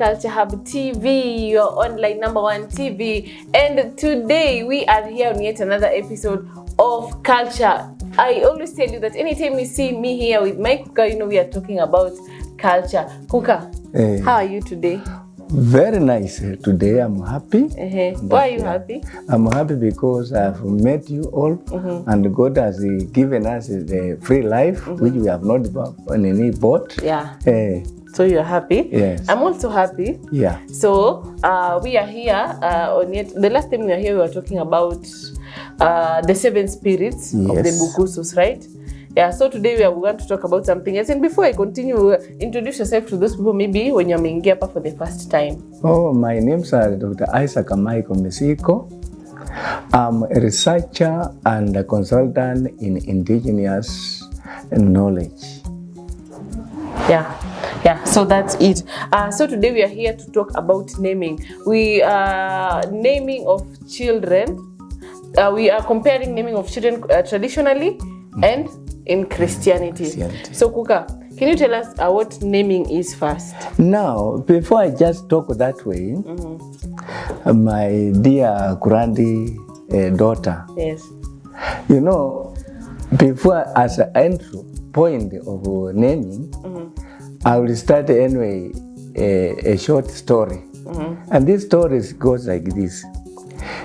Culture Hub TV, your online #1 TV. And today we are here on yet another episode of Culture. I always tell you that anytime you see me here with my Kuka, you know we are talking about culture. Kuka, how are you today? Very nice. Today I'm happy. Why are you happy? I'm happy because I've met you all and God has given us the free life which we have not on any boat. Yeah. So you're happy? Yes. I'm also happy. Yeah. So we are here on yet. The last time we were here, we were talking about the 7 spirits of the Bukusus, right? Yeah, so today we are going to talk about something else. And before I continue, introduce yourself to those people maybe when you're mengia for the first time. Oh, my name is Dr. Isaac Michael Mesiko. I'm a researcher and a consultant in indigenous knowledge. Yeah, so that's it. So today we are here to talk about naming. We are naming of children. We are comparing naming of children traditionally and in Christianity. So Kuka, can you tell us what naming is first? Now, before I just talk that way, my dear Kurandi daughter, yes, you know, before as an entry point of naming, I will start anyway a short story. And this story goes like this.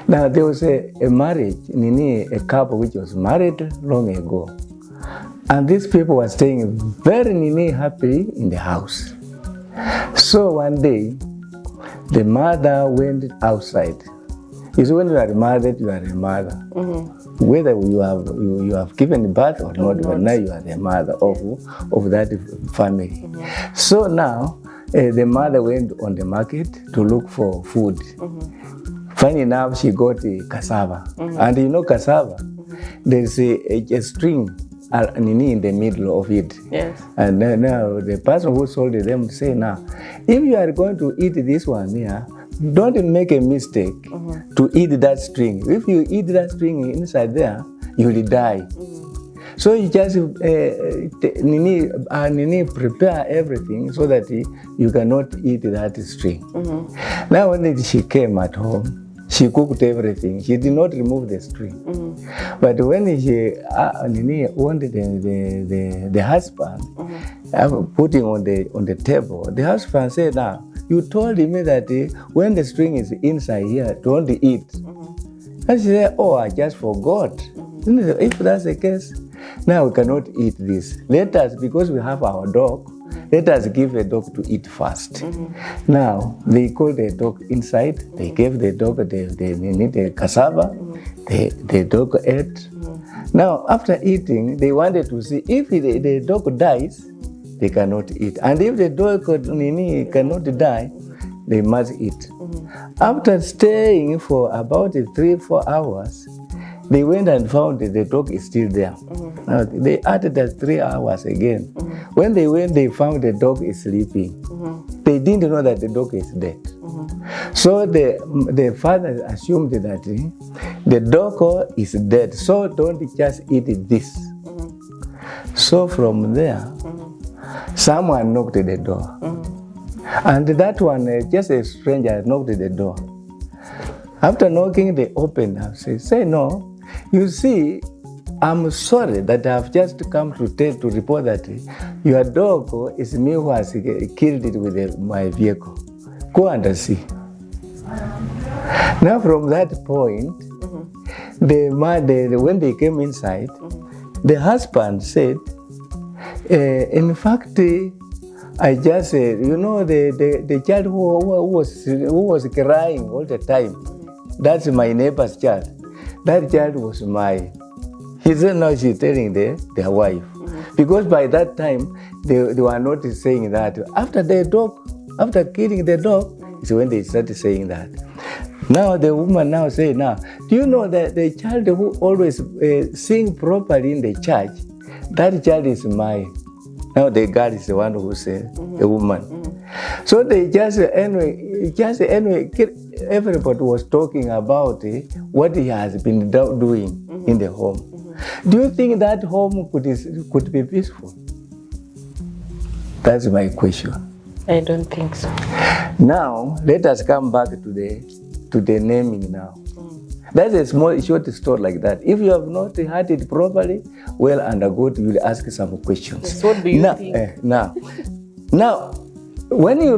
Now, there was a marriage, a couple which was married long ago. And these people were staying very happy in the house. So one day, the mother went outside. You see, when you are married, you are a mother. Whether you have given birth or not, but now you are the mother of that family. So now, the mother went on the market to look for food. Funny enough, she got cassava. And you know cassava, there's a string in the middle of it. Yes. And now the person who sold them say, now, if you are going to eat this one here, don't make a mistake to eat that string. If you eat that string inside there, you will die. So you just prepare everything so that you cannot eat that string. Now when she came at home, she cooked everything. She did not remove the string. But when she wanted the husband putting on the table, the husband said, now, you told me that when the string is inside here, don't eat. And she said, oh, I just forgot. If that's the case, now we cannot eat this. Let us, because we have our dog, let us give the dog to eat first. Now, they called the dog inside. They gave the dog the cassava. The dog ate. Now, after eating, they wanted to see if the dog dies, they cannot eat. And if the dog cannot die, they must eat. After staying for about 3-4 hours, they went and found that the dog is still there. Now, they added that 3 hours again. When they went, they found the dog is sleeping. They didn't know that the dog is dead. So the father assumed that the dog is dead, so don't just eat this. So from there, someone knocked at the door. And that one, just a stranger, knocked at the door. After knocking, they opened up. Say, no, you see, I'm sorry that I've just come to report that your dog is me who has killed it with my vehicle. Go and see. Now from that point, when they came inside, the husband said, in fact, I just said, you know, the child who was crying all the time, that's my neighbor's child. That child was mine. He said, now she's telling their wife. Because by that time, they were not saying that. After killing the dog, is when they started saying that. Now the woman now say, now, do you know that the child who always sing properly in the church, that child is mine. Now the God is the one who said, the woman. So they just anyway, everybody was talking about what he has been doing in the home. Do you think that home could be peaceful? That's my question. I don't think so. Now, let us come back to the naming now. That's a small, short story like that. If you have not heard it properly, well, under God, you will ask some questions. Yes, what do you think? Now, when you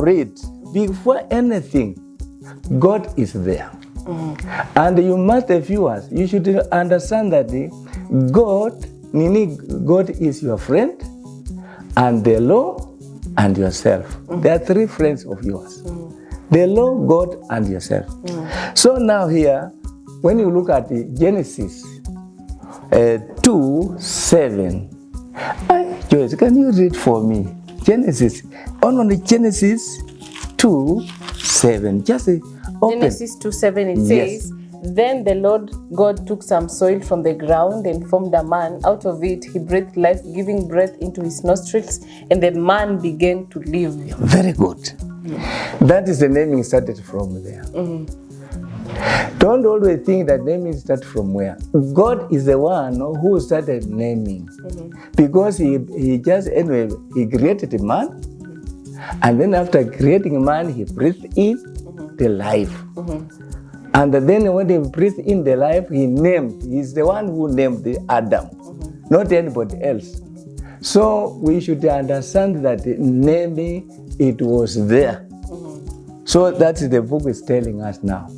read, before anything, God is there. And you must, viewers, you should understand that God is your friend, and the law, and yourself. There are three friends of yours. The law, God, and yourself. So now here, when you look at the Genesis 2:7, Joyce, can you read for me? Genesis 2:7. Just open. Genesis 2:7, it says, Then the Lord God took some soil from the ground and formed a man. Out of it he breathed life, giving breath into his nostrils, and the man began to live. Very good. That is the naming started from there. Don't always think that naming starts from where. God is the one who started naming. Because he created man, and then after creating man, he breathed in the life. And then when he breathed in the life, he named. He's the one who named the Adam, not anybody else. So we should understand that naming, it was there. So that's the book is telling us now.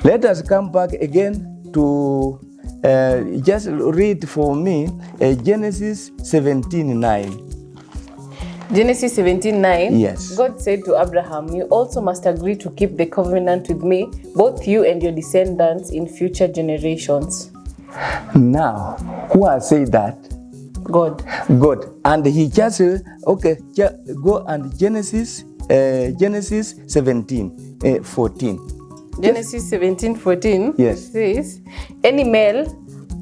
Let us come back again to just read for me Genesis 17:9. Genesis 17:9. Yes. God said to Abraham, You also must agree to keep the covenant with me, both you and your descendants in future generations. Now, who has said that? God. God. And he just, go and Genesis 17:14. Genesis 17:14 says, Any male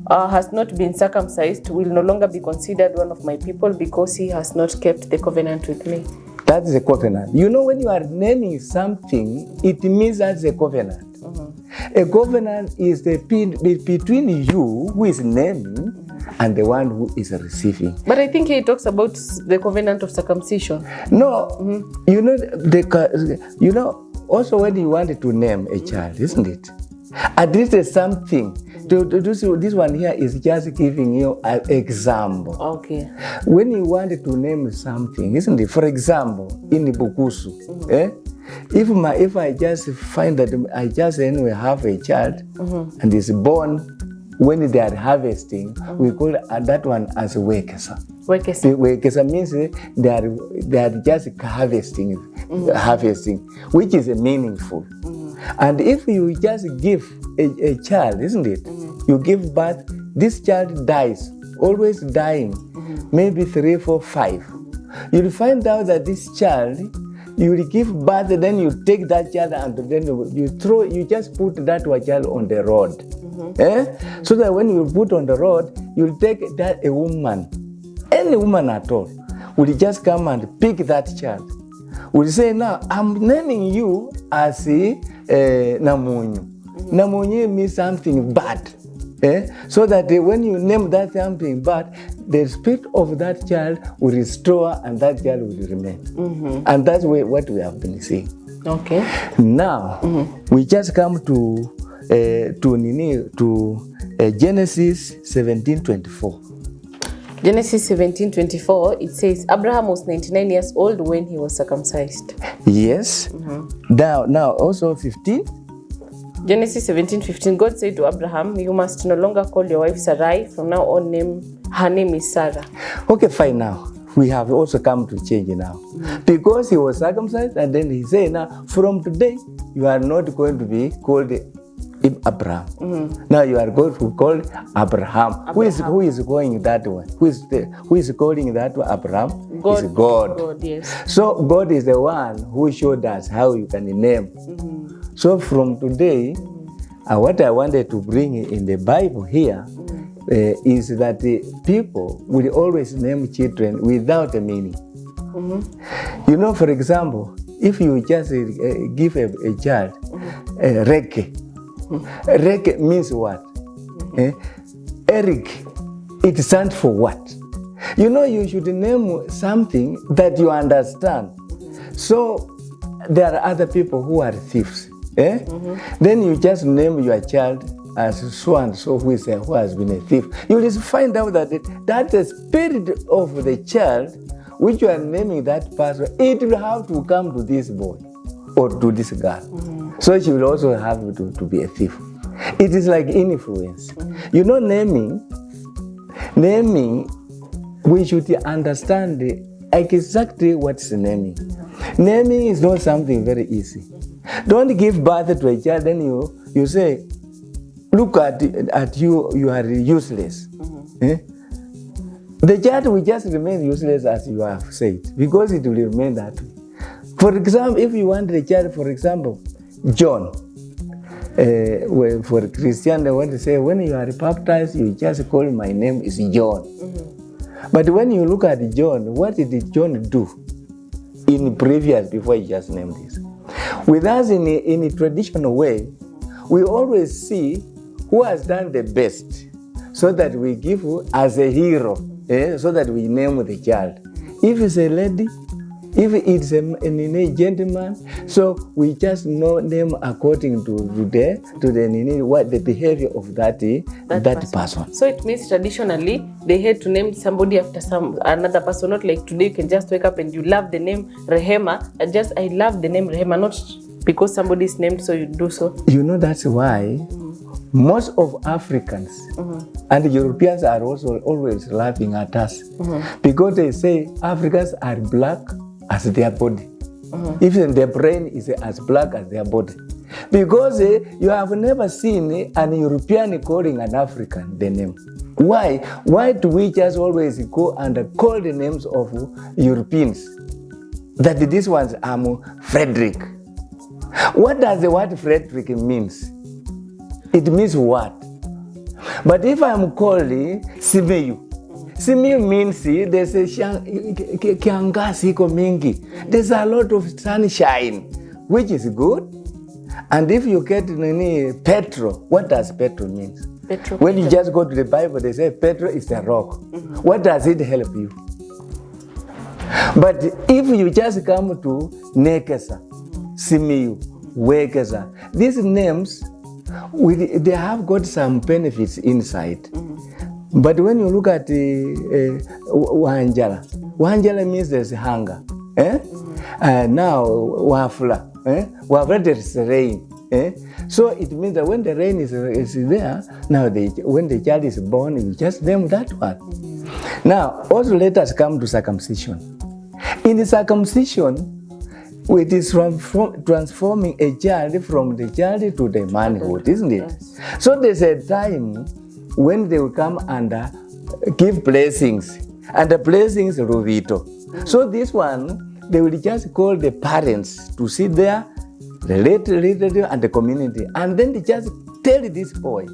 has not been circumcised will no longer be considered one of my people because he has not kept the covenant with me. That is a covenant. You know, when you are naming something, it means that's a covenant. A covenant is between you who is naming and the one who is receiving. But I think he talks about the covenant of circumcision. No, you know, also when you wanted to name a child, isn't it? At least there's something. This one here is just giving you an example. Okay. When you wanted to name something, isn't it? For example, in Bukusu, if I just find that I just anyway have a child and is born, when they are harvesting, we call that one as wekesa. Wekesa means they are just harvesting, which is meaningful. And if you just give a child, isn't it? You give birth, this child dies, always dying, maybe 3, 4, 5. You'll find out that this child, you will give birth, then you take that child and then you just put that child on the road. So that when you put on the road, you'll take that a woman, any woman at all, will just come and pick that child. Will say, now I'm naming you as Namunyu. Namunyu means something bad. So that when you name that something bad, the spirit of that child will restore and that child will remain. And that's what we have been seeing. Okay. Now, we just come to Genesis 17:24. Genesis 17:24, it says, Abraham was 99 years old when he was circumcised. Yes. Now also 15. Genesis 17:15, God said to Abraham, You must no longer call your wife Sarai. From now on, her name is Sarah. Okay, fine now. We have also come to change now. Because he was circumcised, and then he said, now, from today, you are not going to be called Abraham. Now you are going to call Abraham. Who is going that way? Who is calling that one Abraham? God. Is God. God, yes. So God is the one who showed us how you can name. So from today, what I wanted to bring in the Bible here is that people will always name children without a meaning. You know, for example, if you just give a child Reke, Reke means what? Eric, it stands for what? You know, you should name something that you understand. So there are other people who are thieves. Then you just name your child as so and so who has been a thief. You will find out that that the spirit of the child which you are naming that person, it will have to come to this boy or to this girl. So she will also have to be a thief. It is like influence. You know, naming, we should understand exactly what's naming. Naming is not something very easy. Don't give birth to a child, then you say, look at you, you are useless. The child will just remain useless as you have said, because it will remain that way. For example, if you want the child, for example, John, for Christian, they want to say, when you are baptized, you just call my name is John. But when you look at John, what did John do in previous, before he just named this? With us in a traditional way, we always see who has done the best, so that we give as a hero, so that we name the child. If it's a lady, if it's a gentleman, so we just name according to the behavior of that person. So it means traditionally they had to name somebody after another person, not like today you can just wake up and you love the name Rehema, and just I love the name Rehema, not because somebody is named so you do so. You know, that's why most of Africans and Europeans are also always laughing at us, because they say Africans are black as their body. Even their brain is as black as their body. Because you have never seen an European calling an African the name. Why? Why do we just always go and call the names of Europeans? That these ones are Frederick. What does the word Frederick means? It means what? But if I'm calling Simeyu, Simeyu means there's a kiangazi iko mingi. There's a lot of sunshine, which is good. And if you get Petro, what does Petro mean? When you just go to the Bible, they say Petro is a rock. What does it help you? But if you just come to Nekesa, Simeyu, Wekesa, these names, they have got some benefits inside. But when you look at Wanjala, Wanjala means there's hunger. Now, Wafla, Wafla there's rain. So it means that when the rain is there, now when the child is born, you just name that one. Now, also let us come to circumcision. In the circumcision, it is transforming a child from the child to the manhood, isn't it? Yes. So there's a time when they will come and give blessings, and the blessings Ruvito. So this one, they will just call the parents to sit there, the relative and the community, and then they just tell this boy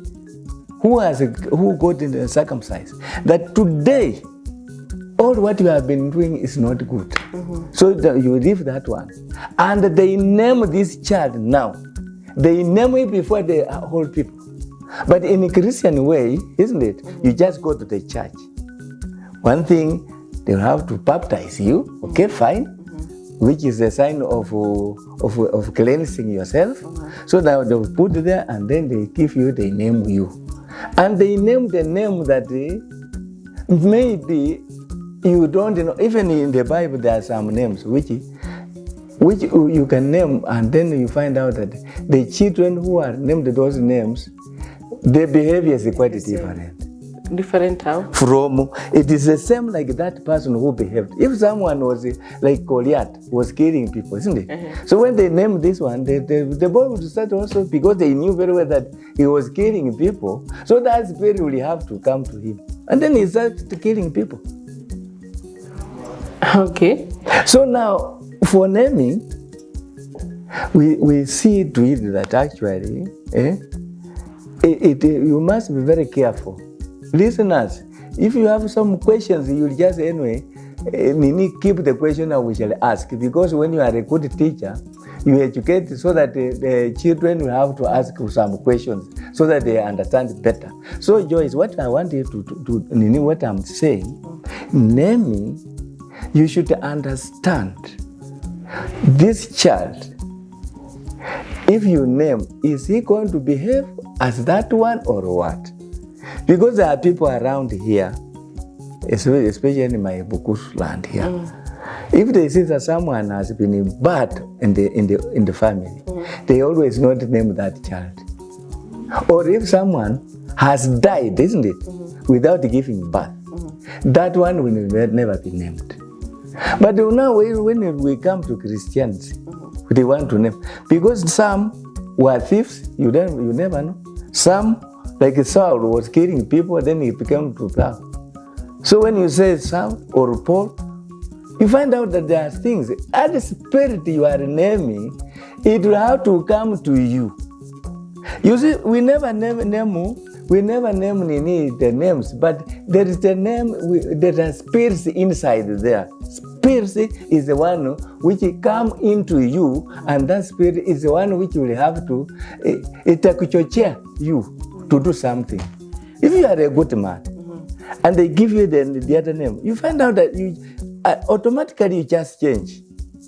who got circumcised that today all what you have been doing is not good. So you leave that one. And they name this child now. They name it before the whole people. But in a Christian way, isn't it? You just go to the church. One thing, they will have to baptize you. Okay, fine. Which is a sign of cleansing yourself. So now they will put it there and then they give you, they name you. And they name the name that maybe you don't know. Even in the Bible, there are some names which you can name, and then you find out that the children who are named those names, their behavior is quite different. Different how? From it is the same like that person who behaved. If someone was like Goliath was killing people, isn't it? So when they named this one, the boy would start also, because they knew very well that he was killing people. So that spirit will have to come to him, and then he started killing people. Okay. So now, for naming, we see to it that actually, you must be very careful. Listeners, if you have some questions, you'll just keep the question and we shall ask. Because when you are a good teacher, you educate so that the children will have to ask some questions so that they understand better. So Joyce, what I want you to what I'm saying, naming, you should understand this child, if you name, is he going to behave as that one or what? Because there are people around here, especially in my Bukusu land here. If they see that someone has been bad in the family, they always not name that child. Or if someone has died, isn't it, without giving birth, that one will never be named. But now when we come to Christianity, they want to name, because some were thieves, you never know. Some, like Saul, was killing people, then he became to Paul. So when you say Saul or Paul, you find out that there are things, and the spirit you are naming, it will have to come to you. You see, we never name the names, but there is the name, there are spirits inside there. Spirit is the one which come into you, and that spirit is the one which will have to itakuchochea you to do something. If you are a good man, and they give you the other name, you find out that you automatically you just change.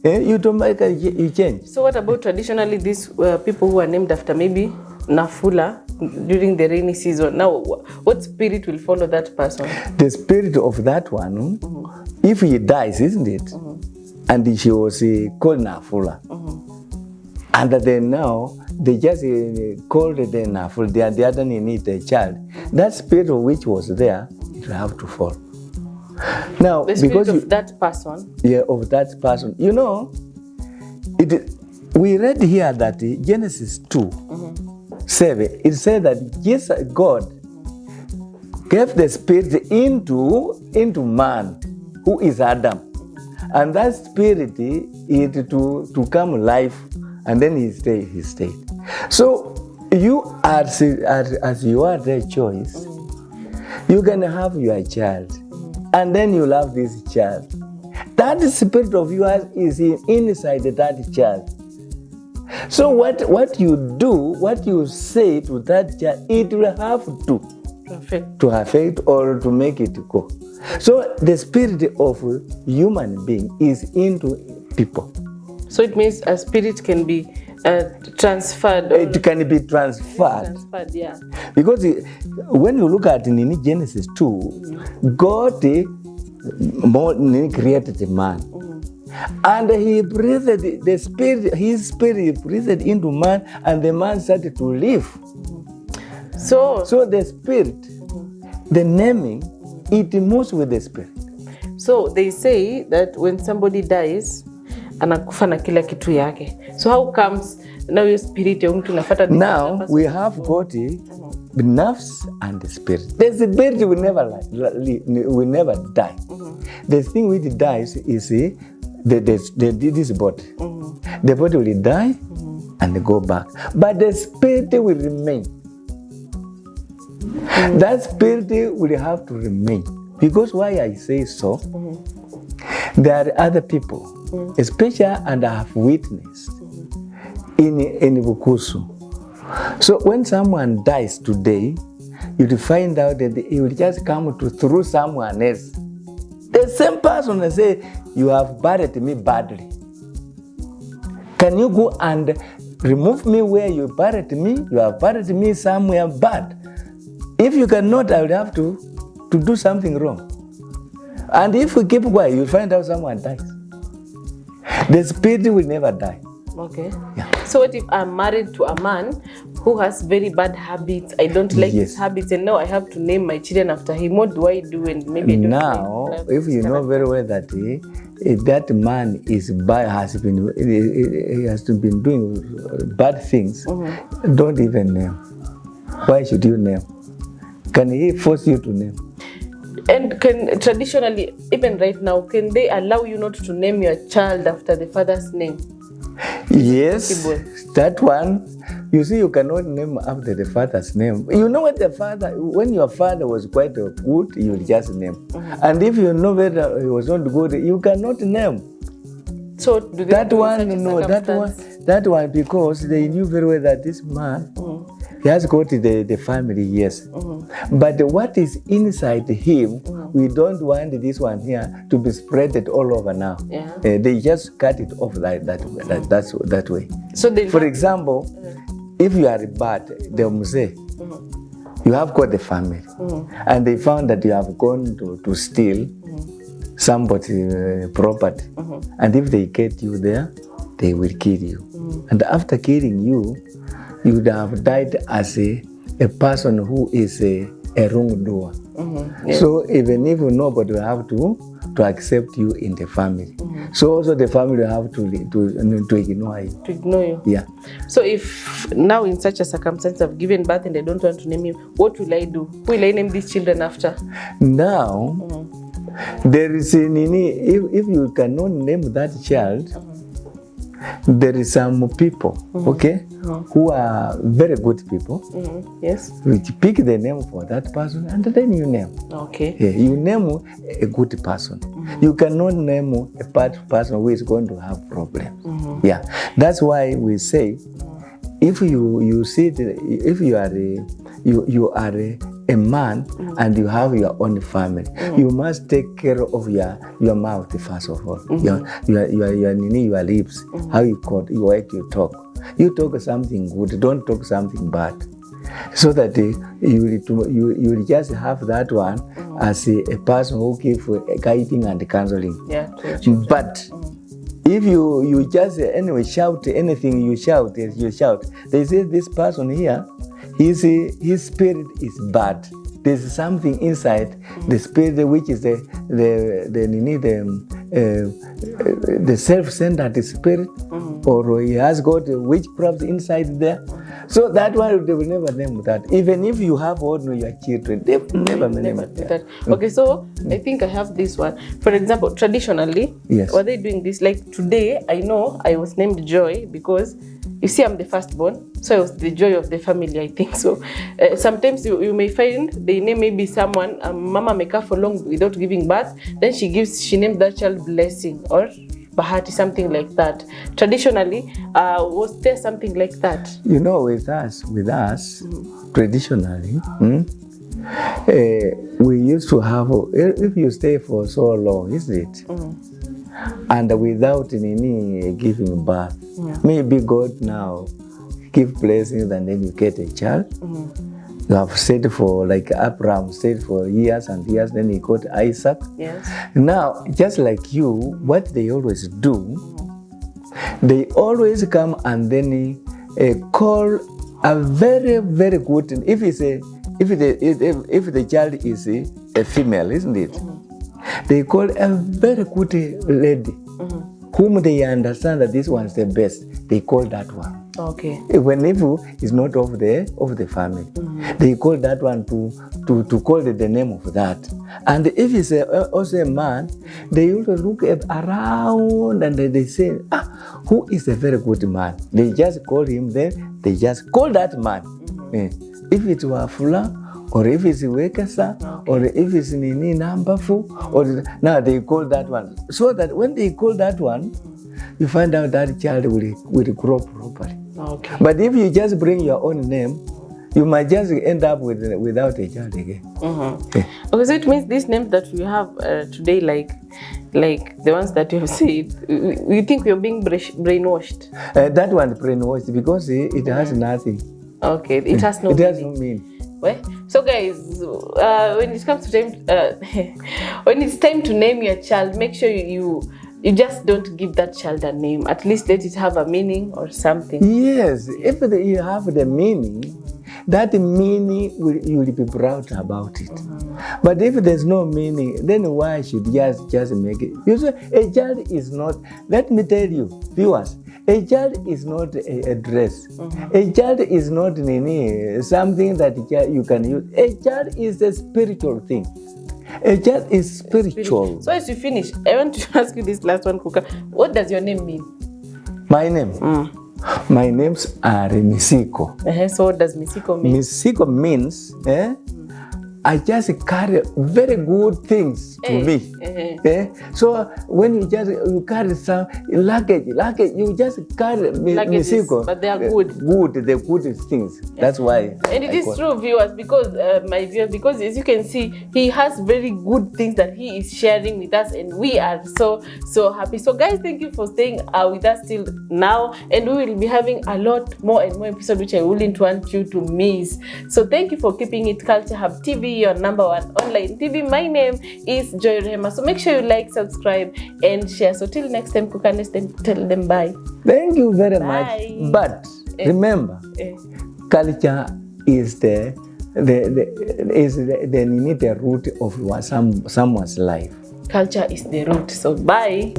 You automatically you change. So what about traditionally these people who are named after maybe Nafula during the rainy season? Now, what spirit will follow that person? The spirit of that one, if he dies, isn't it? And she was called Nafula. And then now, they just called the Nafula, the other need the child. That spirit which was there, it will have to fall. Now, the spirit because of that person? Yeah, of that person. You know, we read here that Genesis 2:7, it said that God gave the spirit into man, who is Adam. And that spirit is to come life, and then he stayed. So you are, as you are their choice, you can have your child, and then you love this child. That spirit of yours is inside that child. So what you do, what you say to that child, it will have to affect or to make it go. So the spirit of human being is into people. So it means a spirit can be transferred. It can be transferred. Yeah. Because when you look at in Genesis 2, God created a man. And he breathed the spirit, his spirit breathed into man, and the man started to live. So the spirit, the naming, it moves with the spirit. So they say that when somebody dies, anakufa na kila kitu yake. So how comes now your spirit ya mtu nafuata? Now we have got the nerves and the spirit. The spirit will never die. The thing which dies is this body. The body will die and go back, but the spirit will remain. That spirit will have to remain. Because why I say so, there are other people, especially, and I have witnessed in Bukusu. So when someone dies today, you will find out that he will just come through someone else. The same person will say, "You have buried me badly. Can you go and remove me where you buried me? You have buried me somewhere bad. If you cannot, I will have to do something wrong." And if we keep quiet, you'll find out someone dies. The spirit will never die. Okay. Yeah. So what if I'm married to a man who has very bad habits? I don't like his habits, and now I have to name my children after him. What do I do? And maybe I don't now, if you know very well that that man is bad, he has been doing bad things, don't even name. Why should you name? Can he force you to name? And can traditionally, even right now, can they allow you not to name your child after the father's name? Yes, that one. You see, you cannot name after the father's name. You know what the father, when your father was quite good, you will just name. And if you know whether he was not good, you cannot name. So do they that one, no, that one, because they knew very well that this man He has got the family, yes. But what is inside him, we don't want this one here to be spread all over now. Yeah. They just cut it off like that way. So for example, if you are bad, they will say, you have got the family, and they found that you have gone to steal somebody's property, and if they get you there, they will kill you. And after killing you, you would have died as a person who is a wrongdoer. Yes. So even if nobody will have to accept you in the family. So also the family will have to ignore you. To ignore you. Yeah. So if now in such a circumstance I've given birth and I don't want to name him, what will I do? Who will I name these children after? Now, there is if you cannot name that child, there is some people, okay, who are very good people. Yes. Which pick the name for that person and then you name. Okay. Yeah, you name a good person. You cannot name a bad person who is going to have problems. Yeah, that's why we say, if you see if you are a man and you have your own family, you must take care of your mouth first of all, your lips, how you talk. You talk something good, don't talk something bad, so that you just have that one as a person who gives guiding and counseling. Yeah. But if you just anyway shout anything, you shout. They say this person here, his spirit is bad. There's something inside the spirit which is the self-centered spirit, or he has got witchcraft inside there. So that one they will never name that. Even if you have all your children, they will never name that. Okay, so I think I have this one. For example, traditionally, yes, were they doing this? Like today, I know I was named Joy because you see I'm the firstborn, so I was the joy of the family, I think so. Sometimes you may find they name maybe someone, mama may care for long without giving birth, then she named that child Blessing or Bahati, something like that. Traditionally, was there something like that? You know, with us, traditionally, we used to have, if you stay for so long, isn't it? And without any giving birth, maybe God now give blessings and then you get a child. You have stayed for, like Abraham stayed for years and years, then he got Isaac. Yes. Now, just like you, what they always do, they always come and then call a very, very good, if the child is a female, isn't it? They call a very good lady, whom they understand that this one's the best. They call that one. Okay. Whenever it's not of the family, they call that one to call the name of that. And if it's also a man, they always look around and they say, who is a very good man? They just call him then. They just call that man. If it's Wafula, or if it's Wekasa, or if it's Nini Nambafu, or now they call that one. So that when they call that one, you find out that child will grow properly. Okay. But if you just bring your own name, you might just end up without a child again. Okay, so it means these names that we have today, like the ones that you have said, we think we are being brainwashed. That one brainwashed because it has nothing. Okay, it has no meaning. It has no meaning. Well, so guys, when it comes to time, when it's time to name your child, make sure you just don't give that child a name. At least let it have a meaning or something. Yes, if you have the meaning, that meaning you will be proud about it. But if there's no meaning, then why should you just make it? You see, a child is not, let me tell you, viewers, a child is not a dress. A child is not something that you can use. A child is a spiritual thing. A child is spiritual. So as you finish, I want to ask you this last one, Kuka. What does your name mean? My name? My names are Misiko. So what does Misiko mean? Misiko means, I just carry very good things to me. So when you carry some luggage, you just carry Luggages, but they are good. The good things. That's why. And it is true, viewers, because because as you can see, he has very good things that he is sharing with us, and we are so happy. So guys, thank you for staying with us till now, and we will be having a lot more and more episodes which I wouldn't want you to miss. So thank you for keeping it Culture Hub TV, your #1 online TV. My name is Joy Rehema. So make sure you like, subscribe, and share. So till next time, Kukanes, then tell them bye. Thank you very Bye. much. But remember, culture is the root of someone's life. Culture is the root. So bye.